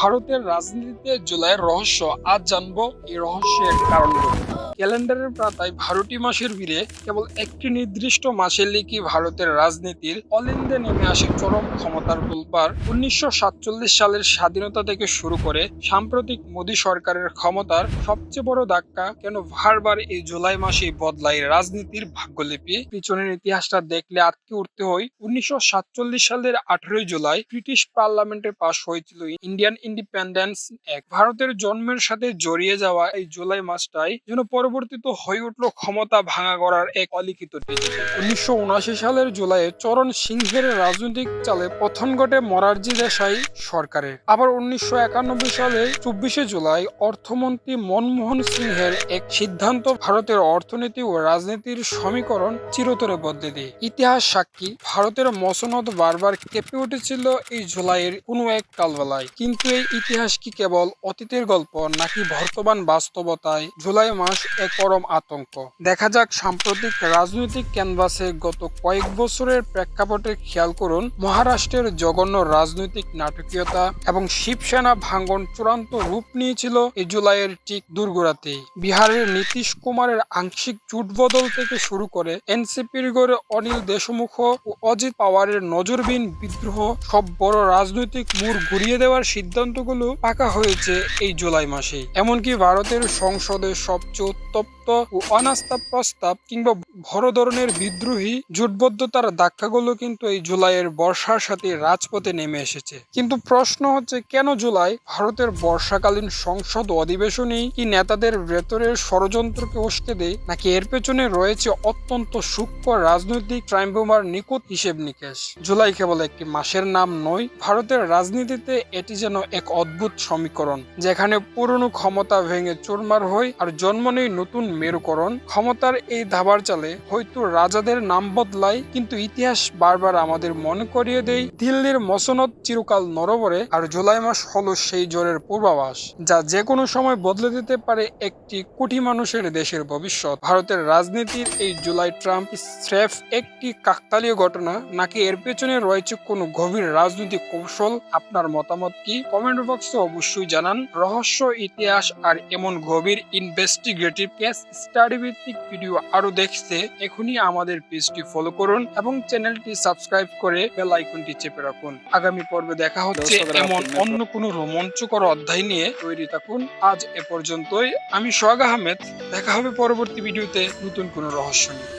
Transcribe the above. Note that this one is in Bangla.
ভারতের রাজনীতিতে জুলাইয়ের রহস্য, আজ জানবো এই রহস্যের কারণগুলো। ক্যালেন্ডারের পাতায় 12টি মাসের ভিড়ে কেবল একটি নির্দিষ্ট মাসের লিখি ভারতের রাজনীতির অলিন্দে নেমে আসে চরম ক্ষমতার তোলপাড়। 1947 সালের স্বাধীনতা থেকে শুরু করে সাম্প্রতিক মোদী সরকারের ক্ষমতার সবচেয়ে বড় ধাক্কা, কেন বারবার এই জুলাই মাসেই বদলায় রাজনীতির ভাগ্যলিপি। পিছনের ইতিহাসটা দেখলে আটকে উঠতে হয়। 1947 সালের 18ই জুলাই ব্রিটিশ পার্লামেন্টে পাশ হয়েছিল ইন্ডিয়ান ইন্ডিপেন্ডেন্স অ্যাক্ট। ভারতের জন্মের সাথে জড়িয়ে যাওয়া এই জুলাই মাসটাই যেন পরবর্তীত হয়ে উঠল ক্ষমতা ভাঙা করার এক অলিখিত টিকিট। 1979 সালের জুলাইয়ে চরণ সিংহের রাজনৈতিক চালে পতন ঘটে মোরারজি দেশাই সরকারের। আবার 1991 সালে 24শে জুলাই অর্থমন্ত্রী মনমোহন সিংহের এক সিদ্ধান্ত ভারতের অর্থনীতি ও রাজনীতির সমীকরণ চিরতরে বদলে দেয়। ইতিহাস সাক্ষী, ভারতের মসনদ বারবার কেঁপে উঠেছিল এই জুলাইয়ের কোনো এক কালবেলায়। কিন্তু এই ইতিহাস কি কেবল অতীতের গল্প, নাকি বর্তমান বাস্তবতায় জুলাই মাস এক পরম আতঙ্ক? দেখা যাক সাম্প্রতিক রাজনৈতিক ক্যানভাসে গত কয়েক বছরের প্রেক্ষাপটে খেয়াল করুন। মহারাষ্ট্রের জঘন্য রাজনৈতিক নাটকীয়তা এবং শিবসেনা ভাঙ্গন চূড়ান্ত রূপ নিয়েছিল এই জুলাইয়ের ঠিক দুর্গরাতেই। বিহারের নীতিশ কুমারের আংশিক জুটবদল থেকে শুরু করে এনসিপির গড়ে অনিল দেশমুখ ও অজিত পাওয়ারের নজরবিহীন বিদ্রোহ, সব বড় রাজনৈতিক মোড় ঘুরিয়ে দেওয়ার সিদ্ধান্তগুলো পাকা হয়েছে এই জুলাই মাসেই। এমনকি ভারতের সংসদে সবচেয়ে উত্তপ্ত ও অনাস্থা প্রস্তাব কিংবা বড় ধরনের বিদ্রোহী জোটবদ্ধতার ধাক্কাগুলো কিন্তু এই জুলাইয়ের বর্ষার সাথে রাজপথে নেমে এসেছে। কিন্তু প্রশ্ন হচ্ছে, কেন জুলাই? ভারতের বর্ষাকালীন সংসদ অধিবেশনেই কি নেতাদের ভেতরের ষড়যন্ত্রকে উস্কে দেয়, নাকি এর পেছনে রয়েছে অত্যন্ত সূক্ষ্ম রাজনৈতিক ট্রাইম্বোমার নিখুঁত হিসেব নিকেশ? জুলাই কেবল একটি মাসের নাম নয়, ভারতের রাজনীতিতে এটি যেন এক অদ্ভুত সমীকরণ, যেখানে পুরনো ক্ষমতা ভেঙে চুরমার হয় আর জন্ম নেই নতুন মেরুকরণ। ক্ষমতার এই ধাবার চালে হয়তো রাজাদের নাম বদলায়, কিন্তু ইতিহাস বারবার আমাদের মনে করিয়ে দেয় দিল্লির মসনদ চিরকাল নড়বড়ে, আর জুলাই মাস হলো সেই জ্বরের পূর্বাভাস, যা যে কোনো সময় বদলে দিতে পারে একটি কোটি মানুষের দেশের ভবিষ্যৎ। ভারতের রাজনীতির এই জুলাই ট্রাম্প স্রেফ একটি কাকতালীয় ঘটনা, নাকি এর পেছনে রয়েছে কোনো গভীর রাজনৈতিক কৌশল? আপনার মতামত কি? কমেন্ট বক্সে অবশ্যই জানান। রহস্য, ইতিহাস আর এমন গভীর ইনভেস্টিগেটিভ কেস স্টাডি ভিত্তিক ভিডিও আরো দেখতে এখনই আমাদের পেজটি ফলো করুন এবং চ্যানেলটি সাবস্ক্রাইব করে বেল আইকনটি চেপে রাখুন। আগামী পর্বে দেখা হচ্ছে এমন অন্য কোনো রোমাঞ্চকর অধ্যায় নিয়ে। তৈরি থাকুন। আজ এ পর্যন্তই। আমি সোহাগ আহমেদ। দেখা হবে পরবর্তী ভিডিওতে নতুন কোনো রহস্য নিয়ে।